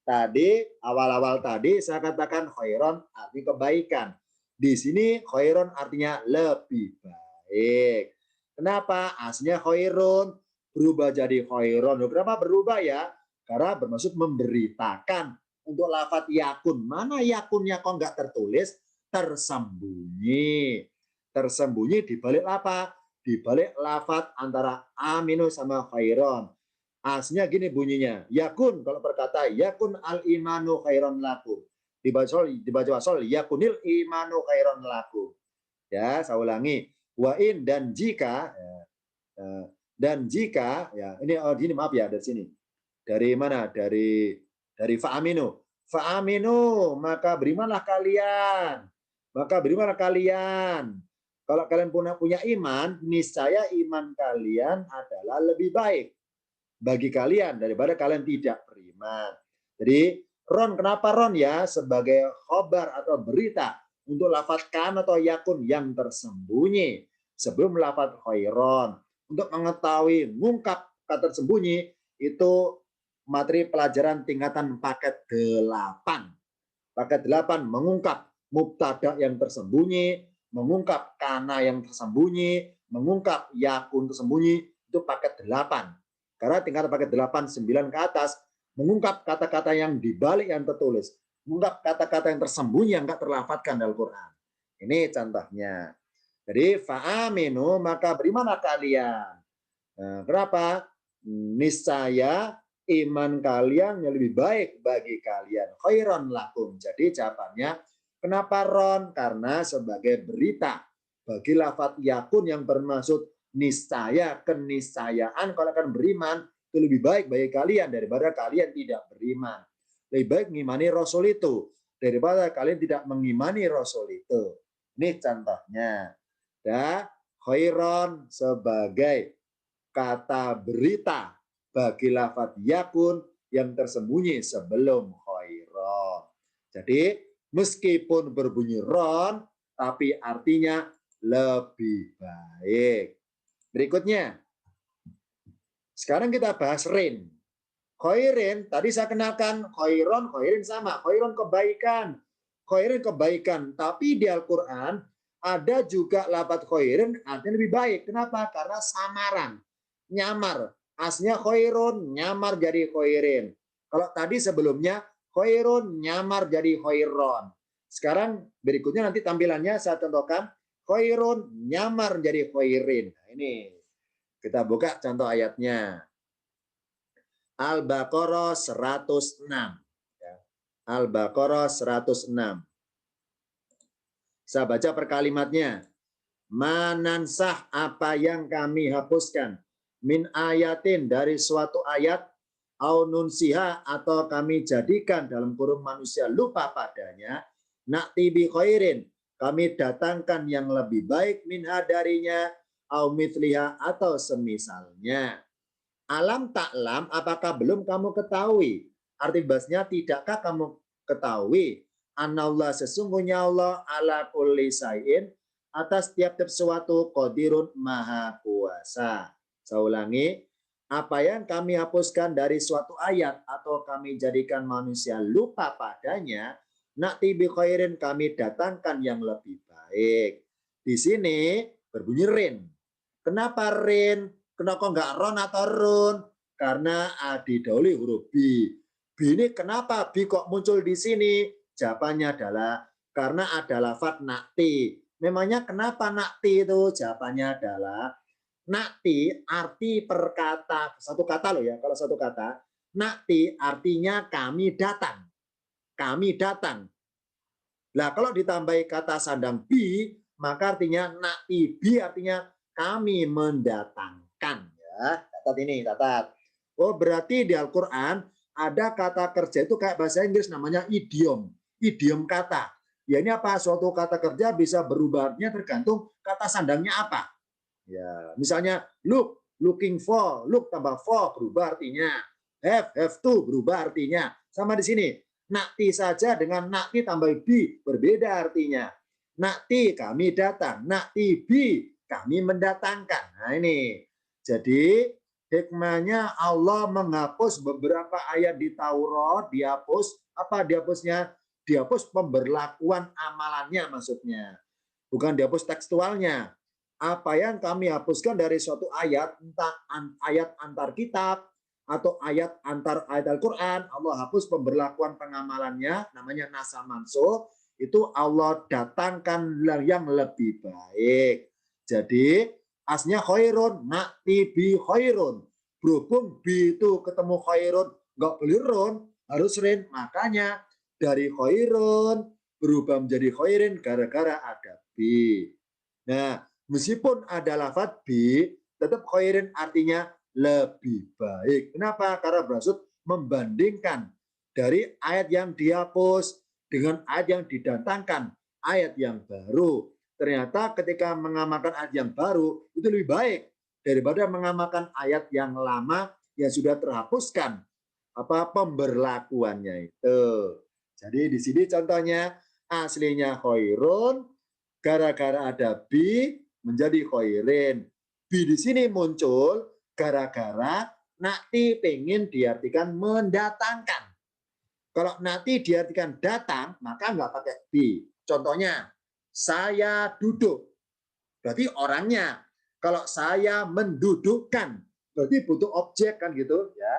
Tadi awal-awal tadi saya katakan khairon arti kebaikan. Di sini khairon artinya lebih baik. Kenapa? Aslinya khairun berubah jadi khairon. Kenapa berubah ya? Karena bermaksud memberitakan. Untuk lafadz yakun, mana yakunnya kok nggak tertulis? Tersembunyi. Tersembunyi di balik apa? Di balik lafadz antara aminu sama khairon. Aslinya gini bunyinya. Yakun, kalau berkata yakun al imanu khairon laku. Dibaca sol yakunil imanu khairon laku. Ya, saya ulangi. Wa in, dan jika, ya ini gini, maaf ya, dari sini. Dari mana? Dari fa'aminu. Fa'aminu, maka berimanlah kalian. Maka berimanlah kalian. Kalau kalian punya iman, niscaya iman kalian adalah lebih baik bagi kalian daripada kalian tidak beriman. Jadi ron, kenapa ron ya? Sebagai khobar atau berita untuk lafadz kan atau yakun yang tersembunyi sebelum lafadz khairon. Untuk mengetahui ngungkap kata tersembunyi itu materi pelajaran tingkatan paket 8. Paket 8 mengungkap mubtada yang tersembunyi, mengungkap kana yang tersembunyi, mengungkap yakun tersembunyi, itu paket 8. Karena tingkatan paket 8, 9 ke atas mengungkap kata-kata yang dibalik yang tertulis, mengungkap kata-kata yang tersembunyi yang enggak terlafadzkan dalam Quran. Ini contohnya. Jadi fa'aminu, maka berimanlah kalian. Nah, kenapa? Niscaya iman kalian yang lebih baik bagi kalian. Khairon lakum. Jadi jawabannya Kenapa ron? Karena sebagai berita bagi lafadz yakun yang bermaksud niscaya, keniscayaan kalau akan beriman itu lebih baik bagi kalian daripada kalian tidak beriman. Lebih baik mengimani Rasul itu daripada kalian tidak mengimani Rasul itu. Ini contohnya. Ya, khairon sebagai kata berita bagi lafadz yakun yang tersembunyi sebelum khairon. Jadi meskipun berbunyi ron, tapi artinya lebih baik. Berikutnya, sekarang kita bahas rin. Khairin, tadi saya kenalkan khairon, khairin sama. Khairon kebaikan. Khairin kebaikan. Tapi di Al-Quran ada juga lafadz khairin artinya lebih baik. Kenapa? Karena samaran. Nyamar. Aslinya khairun, nyamar jadi khairin. Kalau tadi sebelumnya khairun, nyamar jadi khairon. Sekarang berikutnya nanti tampilannya saya contohkan. Khairun, nyamar jadi khairin. Nah, ini kita buka contoh ayatnya. Al-Baqarah 106. Al-Baqarah 106. Saya baca per kalimatnya. Manansah apa yang kami hapuskan. Min ayatin dari suatu ayat. Au nunsiha atau kami jadikan dalam kurung manusia lupa padanya. Nakti bi khairin. Kami datangkan yang lebih baik minha darinya. Au mithliha atau semisalnya. Alam taklam, apakah belum kamu ketahui? Arti bahasnya, tidakkah kamu ketahui? Anallah, sesungguhnya Allah ala kulli sayin, atas tiap-tiap sesuatu qadirun maha kuasa. Saya ulangi, apa yang kami hapuskan dari suatu ayat atau kami jadikan manusia lupa padanya, nakti bi khairin, kami datangkan yang lebih baik. Di sini berbunyi rin. Kenapa rin? Kenapa enggak ron atau run? Karena didahului huruf B. B ini kenapa B kok muncul di sini? Jawabannya adalah karena ada lafadz nakti. Memangnya kenapa nakti itu? Jawabannya adalah nakti arti perkata. Satu kata loh ya, kalau satu kata. Nakti artinya kami datang. Kami datang. Nah, kalau ditambahi kata sandang bi, maka artinya nakti bi artinya kami mendatangkan. Ya, catat ini, catat. Oh, berarti di Al-Quran ada kata kerja itu kayak bahasa Inggris namanya idiom. Idiom kata. Ya, ini apa? Suatu kata kerja bisa berubahnya tergantung kata sandangnya apa. Ya, misalnya look, looking for, look tambah for berubah artinya. Have to berubah artinya. Sama di sini. Nakti saja dengan nakti tambah bi berbeda artinya. Nakti kami datang, nakti bi kami mendatangkan. Nah ini. Jadi hikmahnya Allah menghapus beberapa ayat di Taurat, dihapus apa dihapusnya? Dihapus pemberlakuan amalannya maksudnya. Bukan dihapus tekstualnya. Apa yang kami hapuskan dari suatu ayat, entah ayat antar kitab atau ayat antar ayat Al-Quran, Allah hapus pemberlakuan pengamalannya, namanya nasa mansuh, itu Allah datangkan yang lebih baik. Jadi asnya khairun, nakti bi khairun. Berhubung bi itu ketemu khairun, nggak boleh run, harus rin. Makanya dari khairun berubah menjadi khairin gara-gara ada bi. Nah, meskipun ada lafadz bi, tetap khairin artinya lebih baik. Kenapa? Karena bermaksud membandingkan dari ayat yang dihapus dengan ayat yang didatangkan, ayat yang baru. Ternyata ketika mengamalkan ayat yang baru itu lebih baik daripada mengamalkan ayat yang lama yang sudah terhapuskan apa pemberlakuannya itu. Jadi di sini contohnya aslinya khairun, gara-gara ada bi menjadi khairin. Bi di sini muncul gara-gara nakti pengen diartikan mendatangkan. Kalau nanti diartikan datang, maka nggak pakai bi. Contohnya, saya duduk, berarti orangnya. Kalau saya mendudukkan, berarti butuh objek kan gitu ya.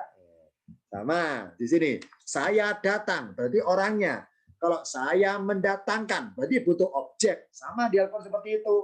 Sama di sini, saya datang, berarti orangnya. Kalau saya mendatangkan, berarti butuh objek. Sama di Al-Quran seperti itu.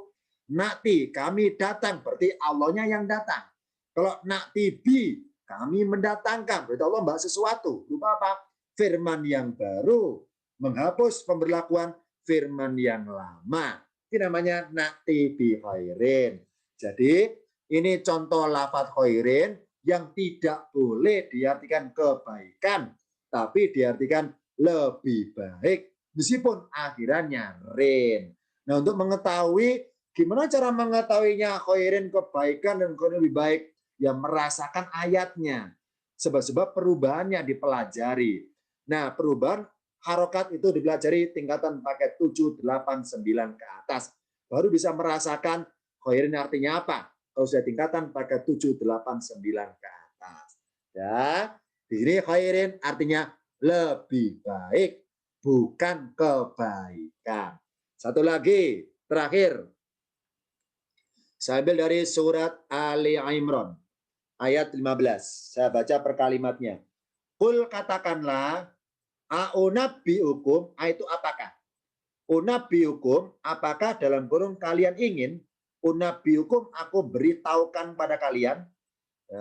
Nakti, kami datang, berarti Allahnya yang datang. Kalau nakti bi, kami mendatangkan, berarti Allah membahas sesuatu. Lupa apa? Firman yang baru menghapus pemberlakuan firman yang lama. Ini namanya na'ti bi khairin. Jadi ini contoh lafadz khairin yang tidak boleh diartikan kebaikan, tapi diartikan lebih baik, meskipun akhirannya rin. Nah, untuk mengetahui gimana cara mengetahuinya khairin kebaikan dan khairin lebih baik, ya merasakan ayatnya. Sebab-sebab perubahannya dipelajari. Nah, perubahan harokat itu dipelajari tingkatan paket 7, 8, 9 ke atas. Baru bisa merasakan khairin artinya apa. Kalau sudah tingkatan paket 7, 8, 9 ke atas. Ya, di sini khairin artinya lebih baik, bukan kebaikan. Satu lagi, terakhir. Saya ambil dari surat Ali Imran, ayat 15. Saya baca per kalimatnya. Qul katakanlah, a'unabbi'ukum, itu apakah? Unabbi'ukum, apakah dalam kurung kalian ingin, unabbi'ukum, aku beritahukan pada kalian,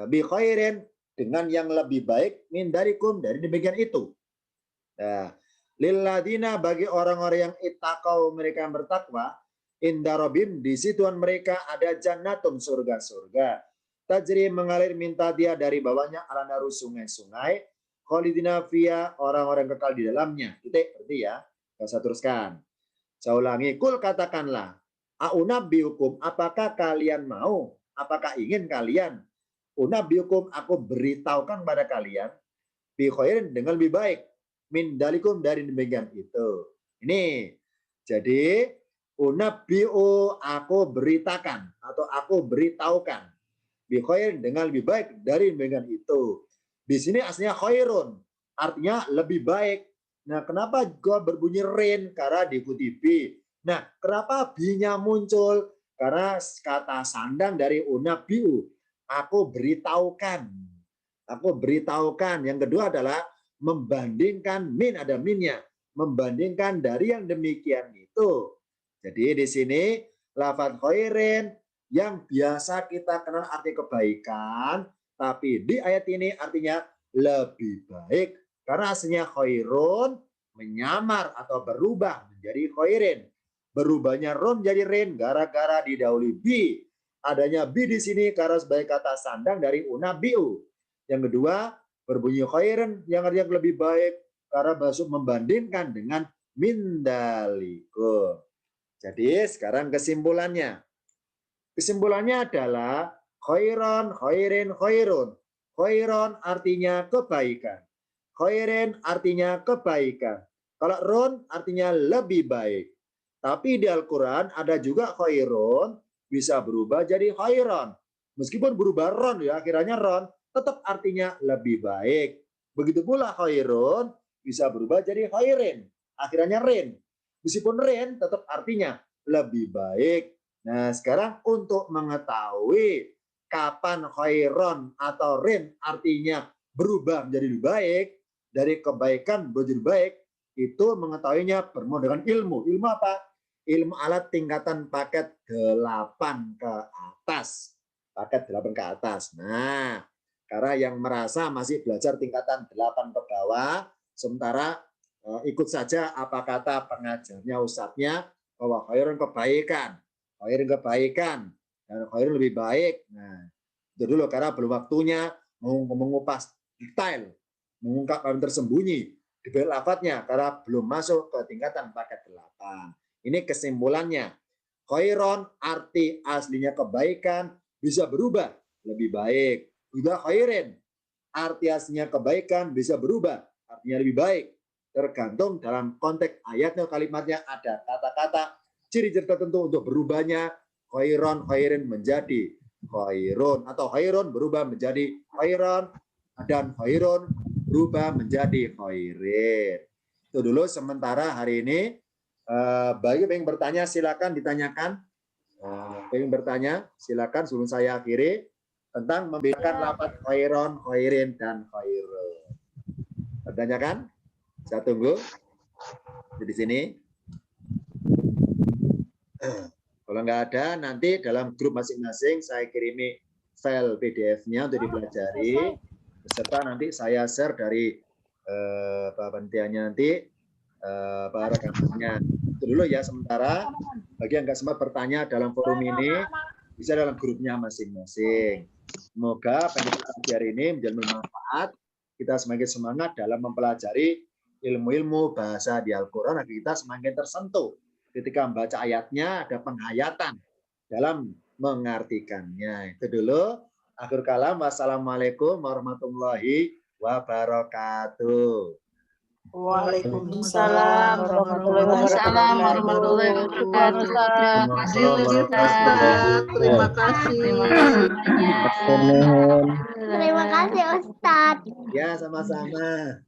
bi khairin, dengan yang lebih baik, min darikum, dari demikian itu. Nah, lilladina, bagi orang-orang yang ittaqau, mereka yang bertakwa, indarobim, di situan mereka ada jannatun, surga-surga, tajri, mengalir minta dia dari bawahnya ala naru, sungai-sungai, khalidina fiha, orang-orang kekal di dalamnya. Titik, berarti ya. Saya teruskan. Saya ulangi, kul katakanlah, a'unabbiukum, apakah kalian mau, apakah ingin kalian, unabbiukum, aku beritahukan pada kalian, bi khairin, dengan lebih baik, min dalikum, dari demikian itu. Ini, jadi unabbiu, aku beritakan, atau aku beritahukan, bi khairin, dengan lebih baik, dari demikian itu. Di sini aslinya khairun, artinya lebih baik. Nah, kenapa gua berbunyi rin? Karena diikuti bi. Nah, kenapa bi-nya muncul? Karena kata sandang dari unabbiu, aku beritahukan. Aku beritahukan. Yang kedua adalah membandingkan, min, ada minnya. Membandingkan dari yang demikian itu. Jadi di sini lafadz khairin yang biasa kita kenal arti kebaikan, tapi di ayat ini artinya lebih baik. Karena aslinya khairun menyamar atau berubah menjadi khairin. Berubahnya ron menjadi rin gara-gara didahului bi. Adanya bi di sini karena sebagai kata sandang dari unabiu. Yang kedua, berbunyi khairin yang artinya lebih baik karena masuk membandingkan dengan mindalikum. Jadi sekarang kesimpulannya. Kesimpulannya adalah khairan, khairin, khairun. Khairan artinya kebaikan. Khairin artinya kebaikan. Kalau ron artinya lebih baik. Tapi di Al-Quran ada juga khairun bisa berubah jadi khairan. Meskipun berubah ron ya, akhirnya ron, tetap artinya lebih baik. Begitu pula khairun bisa berubah jadi khairin. Akhirnya rin. Meskipun rin tetap artinya lebih baik. Nah, sekarang untuk mengetahui kapan khairon atau rin artinya berubah menjadi lebih baik, dari kebaikan menjadi baik, itu mengetahuinya bermula dengan ilmu. Ilmu apa? Ilmu alat tingkatan paket 8 ke atas. Paket 8 ke atas. Nah, karena yang merasa masih belajar tingkatan 8 ke bawah, sementara ikut saja apa kata pengajarnya, ustadznya, bahwa khairun kebaikan, khairin kebaikan, dan khairin lebih baik. Nah, itu dulu karena belum waktunya mengupas detail, mengungkap apa yang tersembunyi di balik lafadznya karena belum masuk ke tingkatan paket 8. Ini kesimpulannya. Khairon arti aslinya kebaikan bisa berubah lebih baik. Juga khairin arti aslinya kebaikan bisa berubah artinya lebih baik. Tergantung dalam konteks ayatnya, kalimatnya ada kata-kata ciri-ciri tertentu untuk berubahnya khairon, khairin menjadi khairun, atau khairun berubah menjadi khairon, dan khairun berubah menjadi khairin. Itu dulu sementara hari ini. Bagi yang bertanya silakan ditanyakan. Yang bertanya silakan sebelum saya akhiri tentang membedakan lafaz khairon, khairin, dan khairun. Pertanyakan? Saya tunggu di sini. Kalau nggak ada, nanti dalam grup masing-masing saya kirimi file PDF-nya untuk dipelajari, beserta nanti saya share dari panitianya nanti para rekannya. Itu dulu ya sementara. Bagi yang nggak sempat bertanya dalam forum ini, bisa dalam grupnya masing-masing. Semoga pendidikan hari ini menjadi bermanfaat. Kita semakin semangat dalam mempelajari ilmu-ilmu bahasa di Al-Quran, agar kita semakin tersentuh. Ketika membaca ayatnya, ada penghayatan dalam mengartikannya. Itu dulu. Akhir kalam. Wassalamualaikum warahmatullahi wabarakatuh. Waalaikumsalam warahmatullahi wabarakatuh. Terima kasih Ustaz. Terima kasih. Terima kasih Ustaz. Ya, sama-sama.